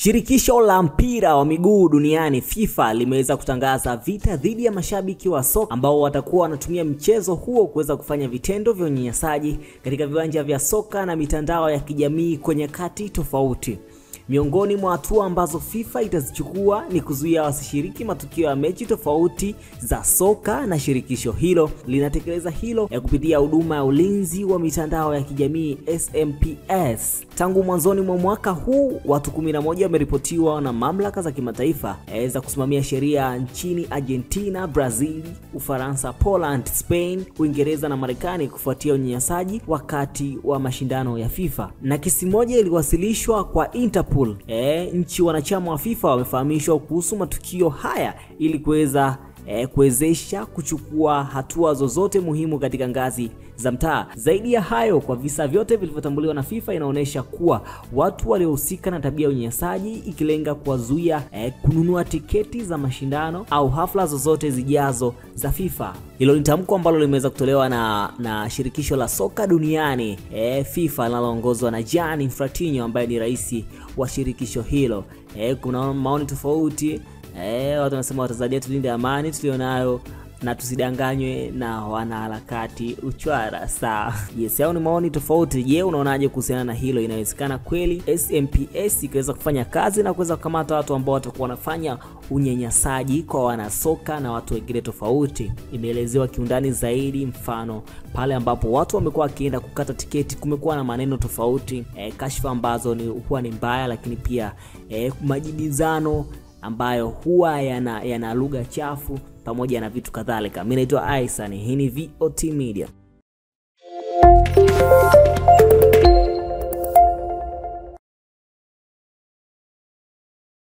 Shirikisho la mpira wa miguu duniani FIFA limeweza kutangaza vita dhidi ya mashabiki wa soka ambao watakuwa wanatumia mchezo huo kuweza kufanya vitendo vya unyanyasaji katika viwanja vya soka na mitandao ya kijamii kwa nyakati tofauti. Miongoni mwa hatua ambazo FIFA itazichukua ni kuzuia wasishiriki matukio ya mechi tofauti za soka, na shirikisho hilo linatekeleza hilo kupitia huduma ya ulinzi wa mitandao ya kijamii SMPS. Tangu mwanzoni mwa mwaka huu, watu 11 wameripotiwa na mamlaka za kimataifa za kusimamia sheria nchini Argentina, Brazil, Ufaransa, Poland, Spain, Uingereza na Marekani kufuatia unyanyasaji wakati wa mashindano ya FIFA. Na kesi moja iliwasilishwa kwa Interpol. Nchi wanachama wa FIFA wamefahamishwa kuhusu matukio haya ili kuwezesha kuchukua hatua zozote muhimu katika ngazi za mtaa. Zaidi ya hayo, kwa visa vyote vilivyotambuliwa na FIFA, inaonyesha kuwa watu waliohusika na tabia ya unyanyasaji ikilenga kuwazuia kununua tiketi za mashindano au hafla zozote zijazo za FIFA. Hilo ni tamko ambalo limeweza kutolewa na shirikisho la soka duniani FIFA, linaloongozwa na Gianni Infantino ambaye ni rais wa shirikisho hilo. Kuna maoni tofauti. Watu wanasema Watanzania tulinde amani tulionayo na tusidanganywe na wanaharakati uchwara. Sawa. Yes, hao ni maoni tofauti. Je, unaonaje kuhusiana na hilo? Inawezekana kweli SMPS ikaweza kufanya kazi na kuweza kukamata watu ambao watakuwa wanafanya unyanyasaji kwa wanasoka na watu wengine tofauti? Imeelezewa kiundani zaidi, mfano pale ambapo watu wamekuwa wakienda kukata tiketi, kumekuwa na maneno tofauti, kashfa ambazo huwa ni mbaya, lakini pia majibizano ambayo huwa yana lugha chafu pamoja na vitu kadhalika. Mimi naitwa Aisan, hii ni VOT Media.